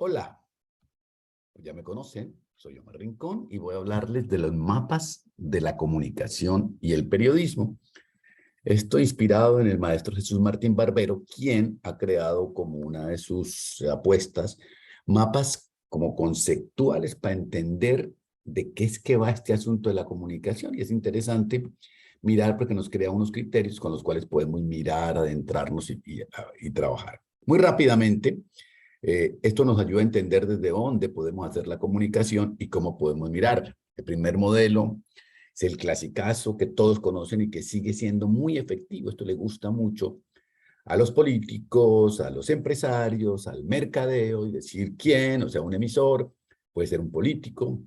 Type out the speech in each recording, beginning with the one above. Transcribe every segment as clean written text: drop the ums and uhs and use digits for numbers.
Hola, ya me conocen, soy Omar Rincón y voy a hablarles de los mapas de la comunicación y el periodismo. Estoy inspirado en el maestro Jesús Martín Barbero, quien ha creado como una de sus apuestas mapas como conceptuales para entender de qué es que va este asunto de la comunicación. Y es interesante mirar porque nos crea unos criterios con los cuales podemos mirar, adentrarnos y trabajar. Muy rápidamente, esto nos ayuda a entender desde dónde podemos hacer la comunicación y cómo podemos mirar. El primer modelo es el clasicazo que todos conocen y que sigue siendo muy efectivo. Esto le gusta mucho a los políticos, a los empresarios, al mercadeo y decir quién, o sea, un emisor, puede ser un político,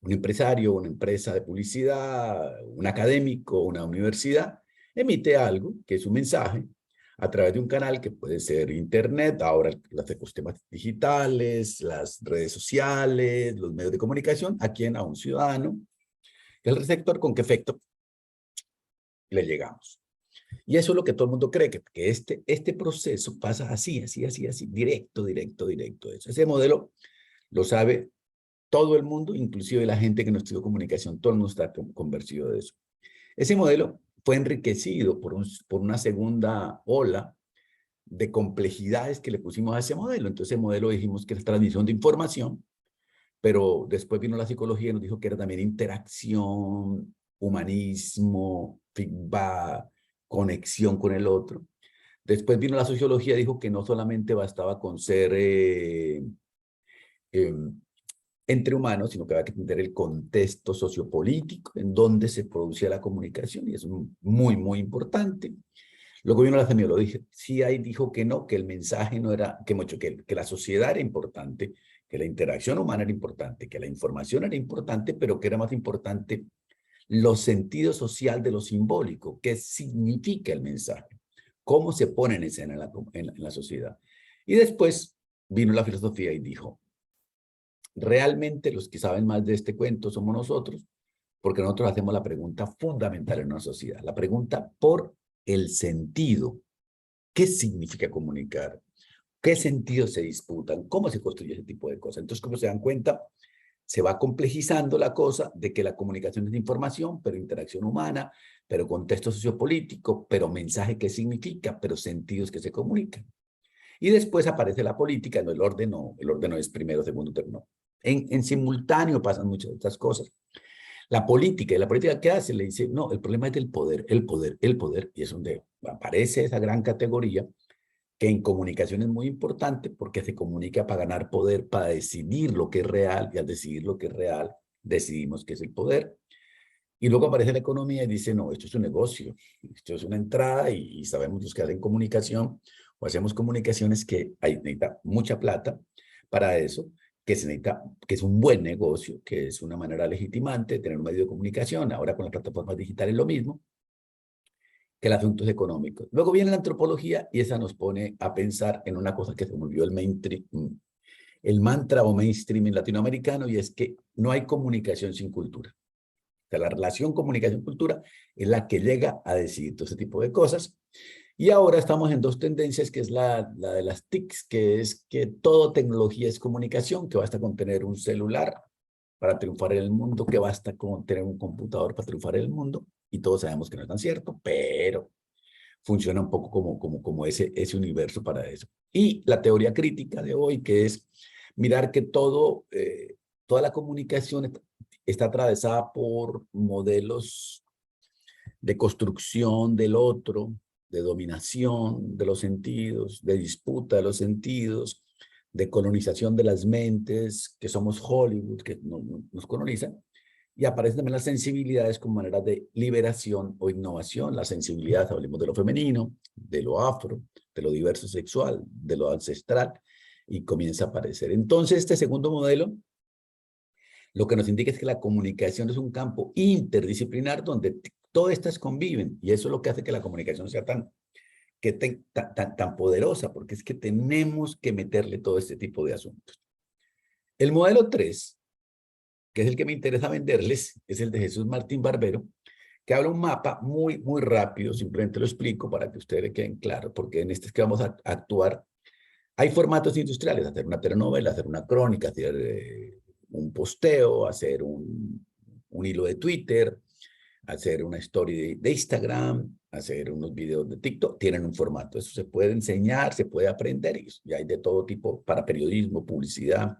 un empresario, una empresa de publicidad, un académico, una universidad, emite algo que es un mensaje a través de un canal que puede ser internet, ahora los ecosistemas digitales, las redes sociales, los medios de comunicación, a quien, a un ciudadano, el receptor, con qué efecto le llegamos. Y eso es lo que todo el mundo cree, que este proceso pasa así, directo, directo, directo. Ese modelo lo sabe todo el mundo, inclusive la gente que no estudió comunicación, todo el mundo está convencido de eso. Ese modelo fue enriquecido por una segunda ola de complejidades que le pusimos a ese modelo. Entonces, ese modelo dijimos que era transmisión de información, pero después vino la psicología y nos dijo que era también interacción, humanismo, feedback, conexión con el otro. Después vino la sociología y dijo que no solamente bastaba con ser eh, entre humanos, sino que había que entender el contexto sociopolítico en donde se producía la comunicación, y es muy, muy importante. Luego vino la semiología, sí ahí dijo que no, que el mensaje no era, que la sociedad era importante, que la interacción humana era importante, que la información era importante, pero que era más importante los sentidos social de lo simbólico, qué significa el mensaje, cómo se pone en escena en la sociedad. Y después vino la filosofía y dijo, realmente los que saben más de este cuento somos nosotros, porque nosotros hacemos la pregunta fundamental en una sociedad, la pregunta por el sentido. ¿Qué significa comunicar? ¿Qué sentidos se disputan? ¿Cómo se construye ese tipo de cosas? Entonces, como se dan cuenta, se va complejizando la cosa de que la comunicación es información, pero interacción humana, pero contexto sociopolítico, pero mensaje que significa, pero sentidos que se comunican. Y después aparece la política, no, el orden no es primero, segundo, tercero. En simultáneo pasan muchas de estas cosas. ¿Y la política qué hace? Le dice, no, el problema es del poder, el poder, el poder, y es donde aparece esa gran categoría que en comunicación es muy importante porque se comunica para ganar poder, para decidir lo que es real, y al decidir lo que es real, decidimos qué es el poder. Y luego aparece la economía y dice, no, esto es un negocio, esto es una entrada y sabemos los que hacen comunicación o hacemos comunicaciones que hay necesita mucha plata para eso, que se necesita, que es un buen negocio, que es una manera legitimante de tener un medio de comunicación. Ahora con las plataformas digitales lo mismo, que el asunto es económico. Luego viene la antropología y esa nos pone a pensar en una cosa que se volvió el mantra o mainstream en latinoamericano, y es que no hay comunicación sin cultura. O sea, la relación comunicación-cultura es la que llega a decidir todo ese tipo de cosas. Y ahora estamos en dos tendencias, que es la de las TICs, que es que todo tecnología es comunicación, que basta con tener un celular para triunfar en el mundo, que basta con tener un computador para triunfar en el mundo, y todos sabemos que no es tan cierto, pero funciona un poco como ese universo para eso. Y la teoría crítica de hoy, que es mirar que toda la comunicación está atravesada por modelos de construcción del otro, de dominación de los sentidos, de disputa de los sentidos, de colonización de las mentes, que somos Hollywood, que nos colonizan, y aparecen también las sensibilidades como manera de liberación o innovación. La sensibilidad, hablemos de lo femenino, de lo afro, de lo diverso sexual, de lo ancestral, y comienza a aparecer. Entonces, este segundo modelo lo que nos indica es que la comunicación es un campo interdisciplinar donde todas estas conviven, y eso es lo que hace que la comunicación sea tan poderosa, porque es que tenemos que meterle todo este tipo de asuntos. El modelo 3, que es el que me interesa venderles, es el de Jesús Martín Barbero, que habla un mapa muy, muy rápido, simplemente lo explico para que ustedes queden claros, porque en este es que vamos a actuar Hay formatos industriales, hacer una telenovela, hacer una crónica, hacer un posteo, hacer un hilo de Twitter, hacer una story de Instagram, hacer unos videos de TikTok, tienen un formato. Eso se puede enseñar, se puede aprender y hay de todo tipo para periodismo, publicidad,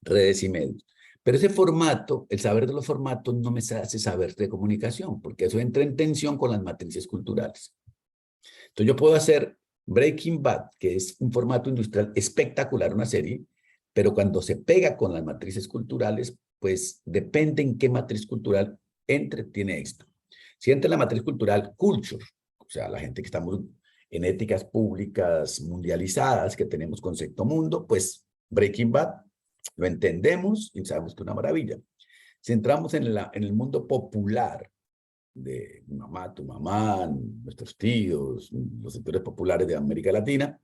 redes y medios. Pero ese formato, el saber de los formatos no me hace saber de comunicación, porque eso entra en tensión con las matrices culturales. Entonces yo puedo hacer Breaking Bad, que es un formato industrial espectacular, una serie, pero cuando se pega con las matrices culturales, pues depende en qué matriz cultural entre, tiene éxito. Si entra en la matriz cultural culture, o sea, la gente que estamos en éticas públicas mundializadas, que tenemos concepto mundo, pues Breaking Bad lo entendemos y sabemos que es una maravilla. Si entramos en el mundo popular, de mi mamá, tu mamá, nuestros tíos, los sectores populares de América Latina,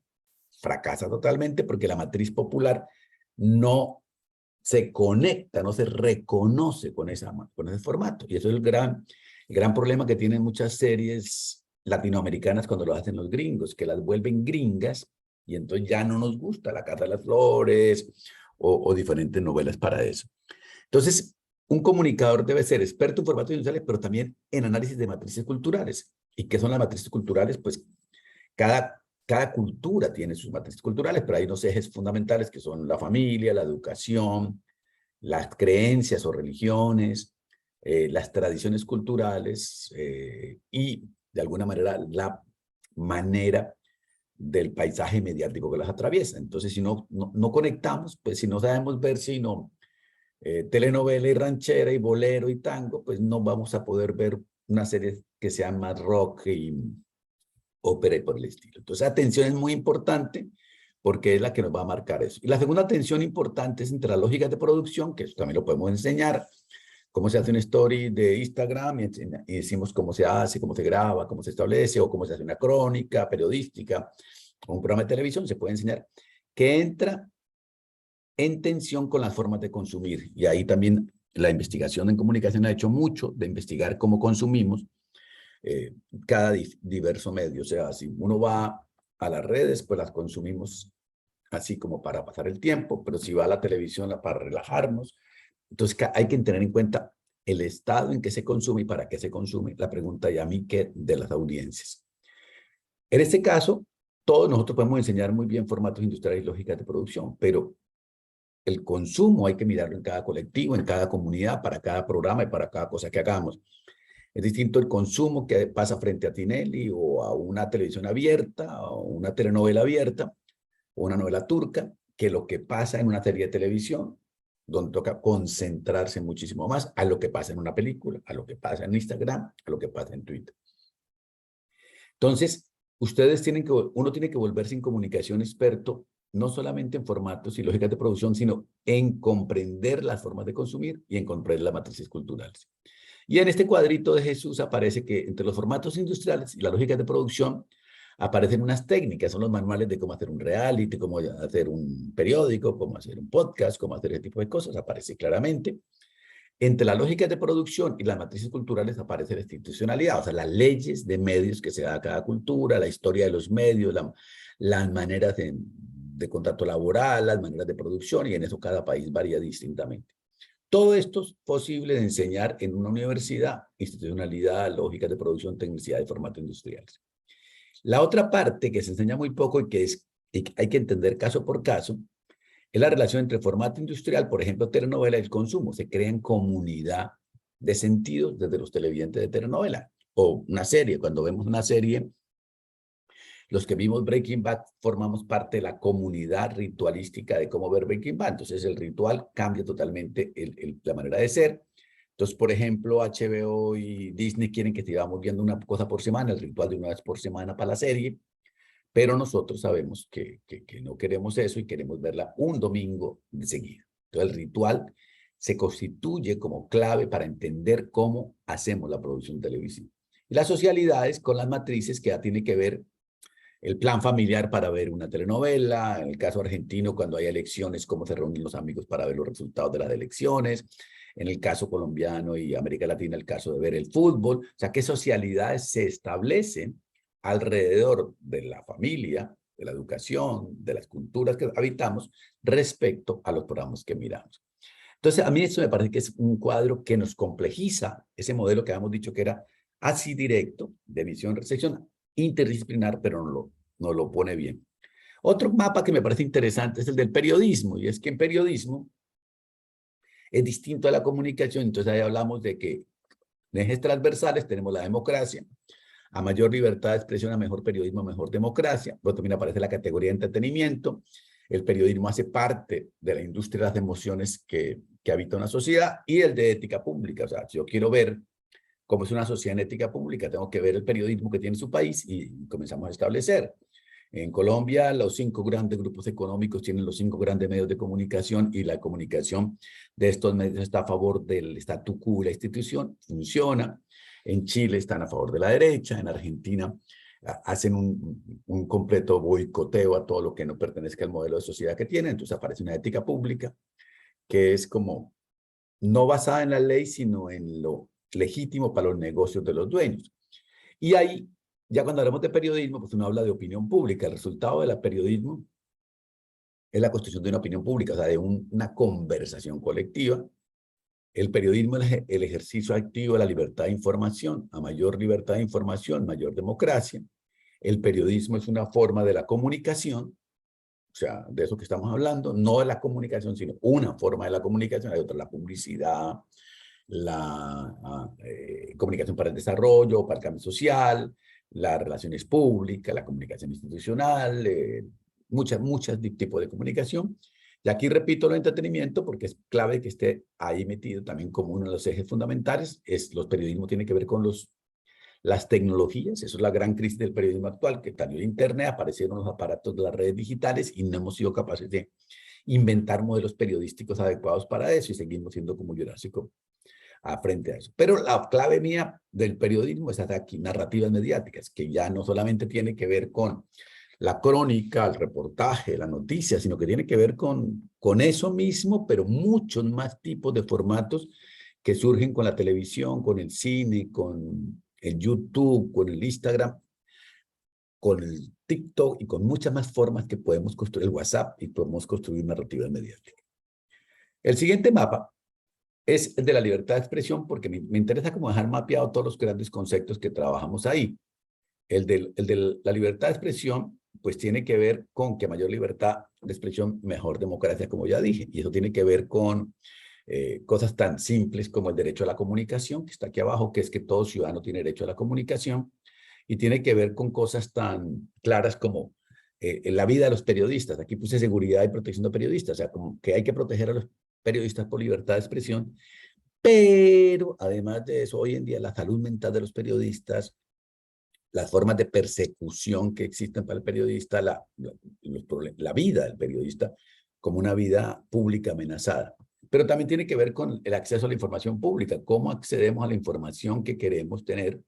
fracasa totalmente porque la matriz popular no se conecta, no se reconoce con ese formato. Y eso es el gran problema que tienen muchas series latinoamericanas cuando lo hacen los gringos, que las vuelven gringas y entonces ya no nos gusta La Casa de las Flores o diferentes novelas para eso. Entonces, un comunicador debe ser experto en formatos industriales, pero también en análisis de matrices culturales. ¿Y qué son las matrices culturales? Pues cada cultura tiene sus matrices culturales, pero hay unos ejes fundamentales que son la familia, la educación, las creencias o religiones, las tradiciones culturales y, de alguna manera, la manera del paisaje mediático que las atraviesa. Entonces, si no conectamos, pues si no sabemos ver, si no telenovela y ranchera y bolero y tango, pues no vamos a poder ver una serie que sea más rock y ópera y por el estilo. Entonces, atención es muy importante porque es la que nos va a marcar eso. Y la segunda atención importante es entre las lógicas de producción, que eso también lo podemos enseñar, cómo se hace una story de Instagram y decimos cómo se hace, cómo se graba, cómo se establece, o cómo se hace una crónica periodística o un programa de televisión, se puede enseñar que entra en tensión con las formas de consumir. Y ahí también la investigación en comunicación ha hecho mucho de investigar cómo consumimos cada diverso medio. O sea, si uno va a las redes, pues las consumimos así como para pasar el tiempo, pero si va a la televisión para relajarnos. Entonces hay que tener en cuenta el estado en que se consume y para qué se consume. La pregunta ya a mí que de las audiencias. En este caso, todos nosotros podemos enseñar muy bien formatos industriales y lógicas de producción, pero el consumo hay que mirarlo en cada colectivo, en cada comunidad, para cada programa y para cada cosa que hagamos. Es distinto el consumo que pasa frente a Tinelli o a una televisión abierta o una telenovela abierta o una novela turca que lo que pasa en una serie de televisión, donde toca concentrarse muchísimo más a lo que pasa en una película, a lo que pasa en Instagram, a lo que pasa en Twitter. Entonces, uno tiene que volverse en comunicación experto, no solamente en formatos y lógicas de producción, sino en comprender las formas de consumir y en comprender las matrices culturales. Y en este cuadrito de Jesús aparece que entre los formatos industriales y las lógicas de producción aparecen unas técnicas, son los manuales de cómo hacer un reality, cómo hacer un periódico, cómo hacer un podcast, cómo hacer ese tipo de cosas, aparece claramente. Entre las lógicas de producción y las matrices culturales aparece la institucionalidad, o sea, las leyes de medios que se da a cada cultura, la historia de los medios, las maneras de contrato laboral, las maneras de producción, y en eso cada país varía distintamente. Todo esto es posible de enseñar en una universidad, institucionalidad, lógicas de producción, tecnicidad y formatos industriales. La otra parte que se enseña muy poco y que hay que entender caso por caso, es la relación entre formato industrial, por ejemplo, telenovela y el consumo. Se crean comunidad de sentidos desde los televidentes de telenovela. O una serie, cuando vemos una serie, los que vimos Breaking Bad formamos parte de la comunidad ritualística de cómo ver Breaking Bad. Entonces el ritual cambia totalmente la manera de ser. Entonces, por ejemplo, HBO y Disney quieren que sigamos viendo una cosa por semana, el ritual de una vez por semana para la serie, pero nosotros sabemos que no queremos eso y queremos verla un domingo de seguida. Entonces, el ritual se constituye como clave para entender cómo hacemos la producción televisiva. Y las socialidades con las matrices que ya tiene que ver el plan familiar para ver una telenovela, en el caso argentino, cuando hay elecciones, cómo se reúnen los amigos para ver los resultados de las elecciones, en el caso colombiano y América Latina, el caso de ver el fútbol, o sea, qué socialidades se establecen alrededor de la familia de la educación, de las culturas que habitamos respecto a los programas que miramos. Entonces, a mí eso me parece que es un cuadro que nos complejiza ese modelo que habíamos dicho que era así directo, de visión-recepción, interdisciplinar, pero no lo pone bien. Otro mapa que me parece interesante es el del periodismo, y es que en periodismo es distinto a la comunicación, entonces ahí hablamos de que en ejes transversales tenemos la democracia, a mayor libertad de expresión, a mejor periodismo, a mejor democracia, pero también aparece la categoría de entretenimiento, el periodismo hace parte de la industria de las emociones que habita una sociedad, y el de ética pública, o sea, si yo quiero ver cómo es una sociedad en ética pública, tengo que ver el periodismo que tiene su país y comenzamos a establecer. En Colombia, los 5 grandes grupos económicos tienen los 5 grandes medios de comunicación y la comunicación de estos medios está a favor del statu quo, la institución, funciona. En Chile están a favor de la derecha, en Argentina hacen un completo boicoteo a todo lo que no pertenezca al modelo de sociedad que tienen, entonces aparece una ética pública que es como no basada en la ley, sino en lo legítimo para los negocios de los dueños. Y ahí, ya cuando hablamos de periodismo, pues uno habla de opinión pública. El resultado del periodismo es la construcción de una opinión pública, o sea, de una conversación colectiva. El periodismo es el ejercicio activo de la libertad de información. A mayor libertad de información, mayor democracia. El periodismo es una forma de la comunicación, o sea, de eso que estamos hablando, no de la comunicación, sino una forma de la comunicación. Hay otra, la publicidad, la comunicación para el desarrollo, para el cambio social, las relaciones públicas, la comunicación institucional, muchas tipos de comunicación. Y aquí repito el entretenimiento porque es clave que esté ahí metido también como uno de los ejes fundamentales. Los periodismos tienen que ver con las tecnologías, eso es la gran crisis del periodismo actual, que salió el Internet, aparecieron los aparatos de las redes digitales y no hemos sido capaces de inventar modelos periodísticos adecuados para eso y seguimos siendo como Jurásico frente a eso. Pero la clave mía del periodismo es aquí, narrativas mediáticas, que ya no solamente tiene que ver con la crónica, el reportaje, la noticia, sino que tiene que ver con eso mismo, pero muchos más tipos de formatos que surgen con la televisión, con el cine, con el YouTube, con el Instagram, con el TikTok y con muchas más formas que podemos construir el WhatsApp y podemos construir narrativas mediáticas. El siguiente mapa es el de la libertad de expresión porque me interesa como dejar mapeado todos los grandes conceptos que trabajamos ahí. El de la libertad de expresión pues tiene que ver con que mayor libertad de expresión, mejor democracia, como ya dije, y eso tiene que ver con cosas tan simples como el derecho a la comunicación, que está aquí abajo, que es que todo ciudadano tiene derecho a la comunicación, y tiene que ver con cosas tan claras como la vida de los periodistas. Aquí puse seguridad y protección de periodistas, o sea, como que hay que proteger a los periodistas por libertad de expresión, pero además de eso, hoy en día la salud mental de los periodistas, las formas de persecución que existen para el periodista, la vida del periodista como una vida pública amenazada. Pero también tiene que ver con el acceso a la información pública, cómo accedemos a la información que queremos tener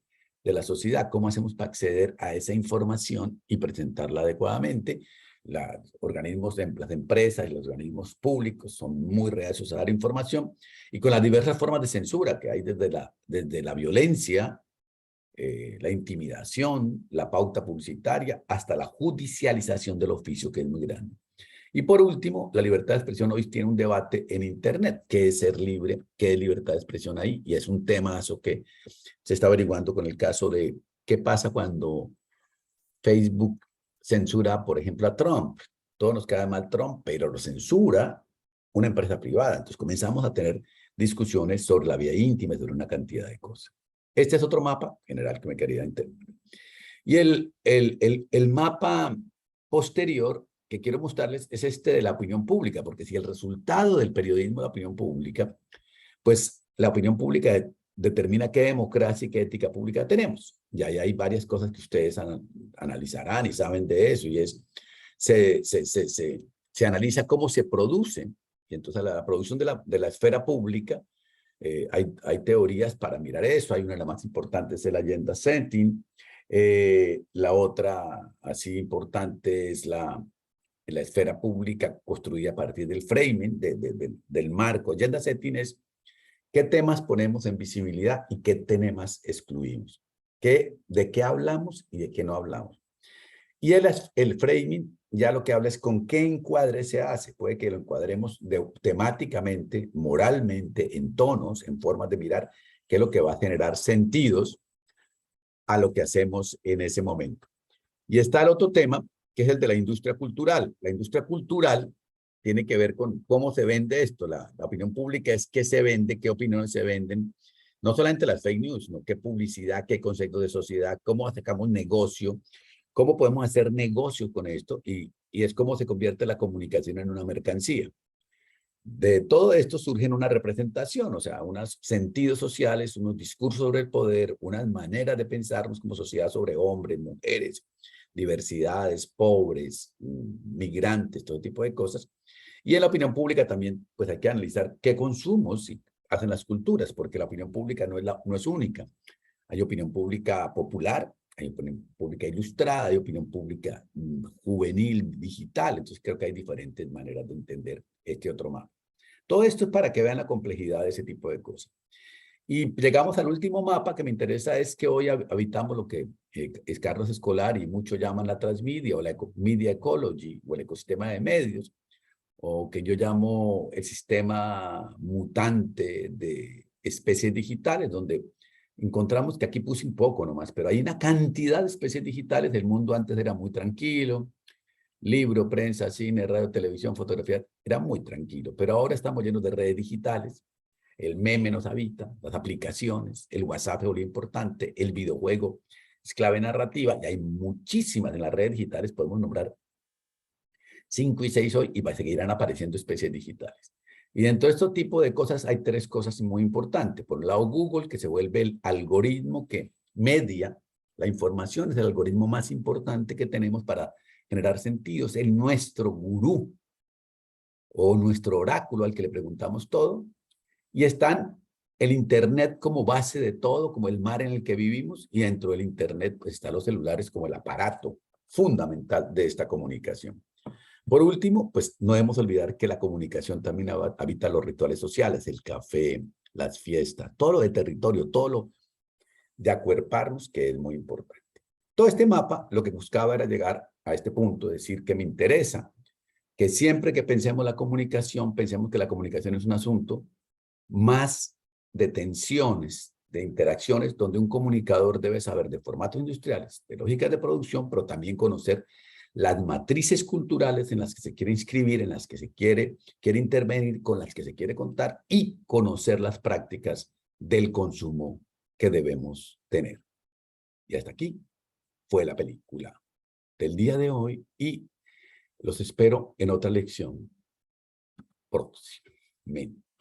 de la sociedad, cómo hacemos para acceder a esa información y presentarla adecuadamente. Los organismos, las empresas y los organismos públicos son muy reacios a dar información y con las diversas formas de censura que hay desde la violencia, la intimidación, la pauta publicitaria, hasta la judicialización del oficio, que es muy grande. Y por último, la libertad de expresión hoy tiene un debate en Internet, qué es ser libre, qué es libertad de expresión ahí, y es un temazo que se está averiguando con el caso de qué pasa cuando Facebook censura, por ejemplo, a Trump. Todos nos queda mal Trump, pero lo censura una empresa privada. Entonces comenzamos a tener discusiones sobre la vida íntima, sobre una cantidad de cosas. Este es otro mapa general que me quería entender. Y el mapa posterior que quiero mostrarles es este de la opinión pública, porque si el resultado del periodismo de la opinión pública, pues la opinión pública determina qué democracia y qué ética pública tenemos. Y ahí hay varias cosas que ustedes analizarán y saben de eso, y es, se analiza cómo se produce, y entonces la producción de la esfera pública, hay teorías para mirar eso. Hay una de las más importantes, es el agenda setting. La otra así importante es la esfera pública construida a partir del framing, del marco. Agenda setting es qué temas ponemos en visibilidad y qué temas excluimos. De qué hablamos y de qué no hablamos. Y el framing ya lo que habla es con qué encuadre se hace. Puede que lo encuadremos temáticamente, moralmente, en tonos, en formas de mirar, que es lo que va a generar sentidos a lo que hacemos en ese momento. Y está el otro tema, que es el de la industria cultural. La industria cultural tiene que ver con cómo se vende esto. La opinión pública es qué se vende, qué opiniones se venden. No solamente las fake news, sino qué publicidad, qué conceptos de sociedad, cómo sacamos negocio, cómo podemos hacer negocio con esto y es cómo se convierte la comunicación en una mercancía. De todo esto surgen una representación, o sea, unos sentidos sociales, unos discursos sobre el poder, unas maneras de pensarnos como sociedad sobre hombres, mujeres, diversidades, pobres, migrantes, todo tipo de cosas. Y en la opinión pública también, pues hay que analizar qué consumos hacen las culturas, porque la opinión pública no es única. Hay opinión pública popular, hay opinión pública ilustrada, hay opinión pública juvenil, digital. Entonces creo que hay diferentes maneras de entender este otro mapa. Todo esto es para que vean la complejidad de ese tipo de cosas. Y llegamos al último mapa que me interesa, es que hoy habitamos lo que es Carlos Escolar y muchos llaman la transmedia o la media ecology o el ecosistema de medios, o que yo llamo el sistema mutante de especies digitales, donde encontramos que aquí puse un poco nomás, pero hay una cantidad de especies digitales. El mundo antes era muy tranquilo, libro, prensa, cine, radio, televisión, fotografía, era muy tranquilo, pero ahora estamos llenos de redes digitales, el meme nos habita, las aplicaciones, el WhatsApp es lo importante, el videojuego es clave narrativa, y hay muchísimas en las redes digitales, podemos nombrar 5 y 6 hoy, y seguirán apareciendo especies digitales. Y dentro de este tipo de cosas hay tres cosas muy importantes. Por un lado, Google, que se vuelve el algoritmo que media la información, es el algoritmo más importante que tenemos para generar sentidos, es nuestro gurú o nuestro oráculo al que le preguntamos todo. Y están el Internet como base de todo, como el mar en el que vivimos, y dentro del Internet pues, están los celulares como el aparato fundamental de esta comunicación. Por último, pues no debemos olvidar que la comunicación también habita los rituales sociales, el café, las fiestas, todo lo de territorio, todo lo de acuerparnos, que es muy importante. Todo este mapa lo que buscaba era llegar a este punto, decir que me interesa que siempre que pensemos la comunicación, pensemos que la comunicación es un asunto más de tensiones, de interacciones, donde un comunicador debe saber de formatos industriales, de lógicas de producción, pero también conocer las matrices culturales en las que se quiere inscribir, en las que se quiere intervenir, con las que se quiere contar y conocer las prácticas del consumo que debemos tener. Y hasta aquí fue la película del día de hoy y los espero en otra lección próxima.